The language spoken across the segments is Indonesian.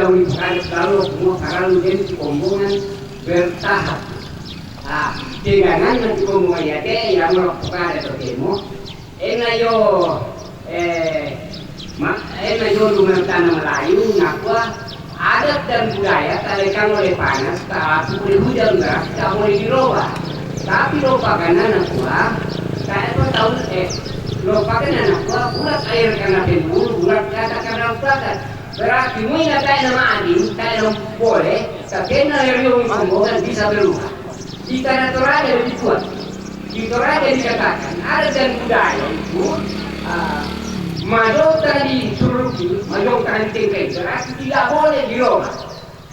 daw ibukan selalu semua karang jadi di kombongan bertahap. Ah, jangan nanti kombongan ya teh yang melakukan atau demo. Enayo enayo rumah tanah Melayu nakwa adat dan budaya talekang oleh panas, tak boleh hujan deras, tak boleh dirubah. Tapi lupa karena nakwa kayak apa tahun lupa karena nakwa bulat air karena pemburu, bulat kata karena usakan. Berarti mungkin kayak nama adil, kayak nama boleh, tapi yang yang kombongan bisa berubah. Jika naturalnya lebih kuat, di Toraja dikatakan adat dan budaya itu majong tadi suruki, majong tadi tingkai, berarti tidak boleh dirubah.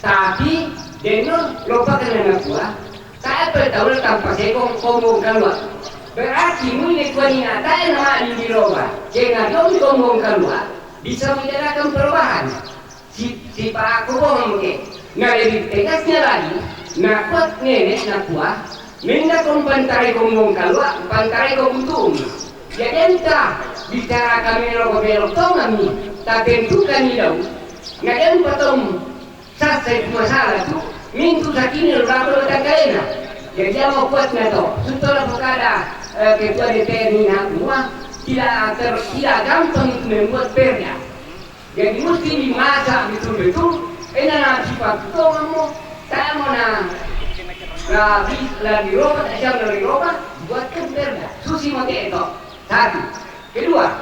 Tapi deno lupa karena nakwa, saya bertahu tanpa sekong kombong keluar. Berarti mungkin kuani ada yang nama adil dirubah, jangan dong kombong keluar. Bisa menjadikan perubahan. Si Pak aku bohong ke, nggak lebih tegasnya lagi. Nakut nenek nakua, minta pantarai kombong keluar, pantarai kombung. Jadi entah bicara kami logo belok tau kami, tapi tentukan idau. Nggak ada potong selesai masalah tu, minggu sakini lalu datang kena. Jadi dia mau buat nato, setelah berkada ketua DPR ini nakua. Tidak gampang untuk membuat perda. Jadi mesti dimasak betul-betul. Enak sifat itu kamu. Saya mau lagi roba, saya lagi roba, buatkan perda. Susi mati itu. Satu. Kedua,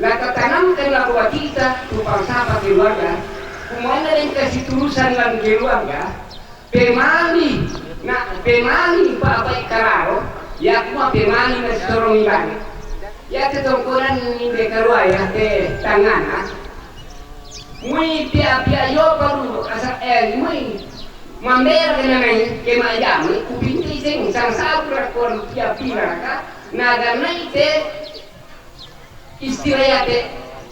laka tanamkanlah buat kita tupang sapa keluarga. Kumana yang kasih tulisan dalam keluarga. Pemali, Pak Kararo. Ya kuma pemali masih sorong ibadah. Ya ketongkoran ni dekarua ya te tangana. Mui pia yo paru asa mui mamber kena nai ke majam kupinti sing sang sabra kon pia ka naga nai te istiraya te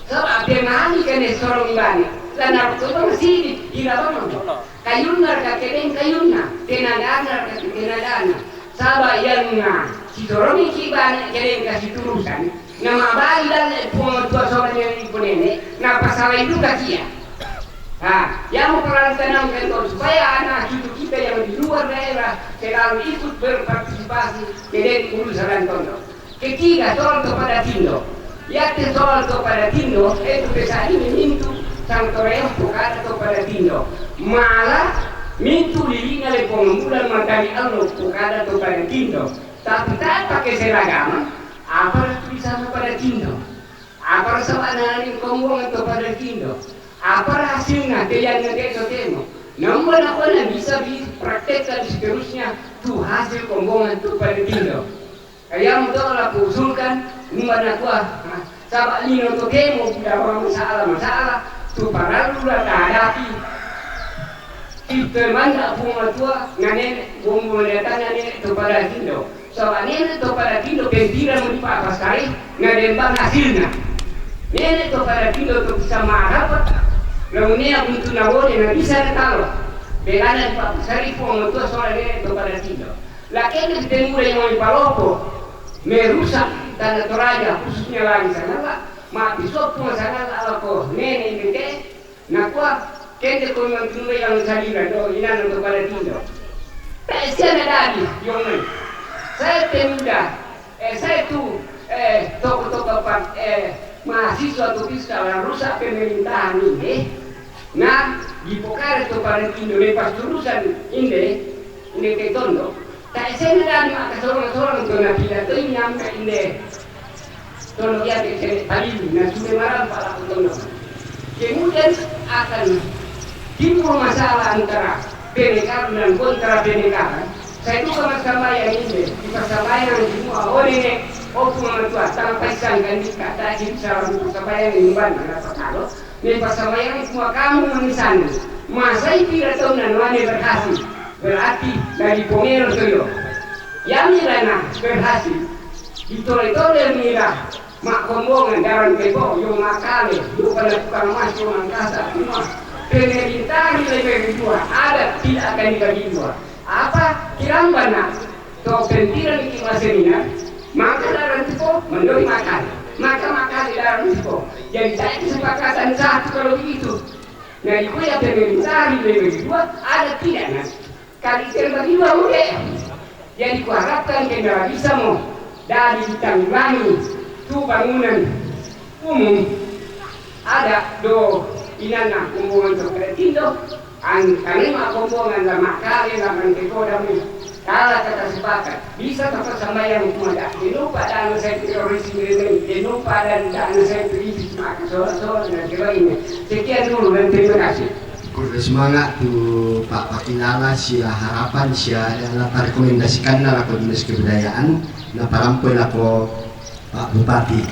sab ape mani kene sorong bani lana ko masih ira bang kayunna ka keden kayunna tenaga ka tenaga saba yanna Sidoromi kiban keren kasih turusan nama bali dan tua soalnya yang ibu nenek nah pasalah itu kasih ya yang mau peran tanamkan supaya anak cucu kita yang di luar daerah selalu ikut berpartisipasi dari urusan tondo. Ketiga soal kepada Tindo ya soal kepada Tindo itu bisa ini mintu sang toreo bukan kepada Tindo malah mintu dirinya oleh pengembulan matahari Allah bukan kepada Tindo. Tapi tak pakai seragam, apa tulisan pada Tindo? Apa sama anak kombongan pada Tindo? Apa hasilnya? Dia yang itu temu. Namun apa yang bisa dipraktekkan seterusnya tuh hasil kombongan itu pada Tindo. Yang betul aku usulkan, number aku sahabat lino itu temu tidak masalah tuh para luar hadapi. Itu mana bunga tua nganen bumbu datang nganen itu pada Tindo. Soalnya nenek itu pada Tindo pentira mau dipapas kali ngadembang hasilnya. Nenek itu pada Tindo itu bisa marah. Lalu ini aku itu nawon yang bisa tahu. Begana dipapas kali pun itu soalnya nenek itu pada Tindo. Laki ini ketemu yang mau dipalopo merusak tanah Toraja khususnya lagi sana lah. Mak besok pun sana lah kok nenek ini ke nakwa kende ko yang tunu yang salira do ina untuk pada Tindo. Tak siapa lagi yang lain. Saya pemuda, saya itu tokoh-tokoh mahasiswa atau fiskal rusak pemerintahan ini. Nah, di Pokar itu pada Tindo lepas jurusan ini ke Tondo. Tak saya dari maka seorang itu nak tidak tahu nyampe ini. Tondo dia ke Bali, nah sudah marah pada Tondo. Kemudian akan timbul masalah antara PNK dan kontra PNK. Saya itu sama-sama yang ini, di persamaan semua orang ini, cuma tua sampai sangkan di kata bisa untuk persamaan yang mana kalau di persamaan semua kamu menisana, masa itu tidak tahu nanti berhasil, berarti dari pomelo itu, yang mirana berhasil, ditolak mira, mak kombongan dalam kepo, yang makale, bukan tukang emas, tukang kasar, semua pemerintahan lebih dua, ada tidak akan dibagi dua. Apa kirang bana to pentiran iki maseminar maka dalam itu mendoi makan maka makan di dalam itu jadi saya kesepakatan satu kalau begitu Nah, itu yang pemerintah di dua ada pidana. Kali terbagi dua udah. Jadi kuharapkan kendala bisa mau dari ditanggulangi itu bangunan umum ada do inana kumbungan terketindo kami mah kumbungan lama kali lama kekoda mi kala kata sepakat bisa tempat sembahyang kumada dilupa dana saya teroris ini dilupa dan dana saya terisi maka soal-soal dan sebagainya. Sekian dulu dan terima kasih. Kurang semangat tuh Pak Pakinala sia harapan sia adalah rekomendasikan lah Dinas Kebudayaan na parampoi lah Pak Bupati.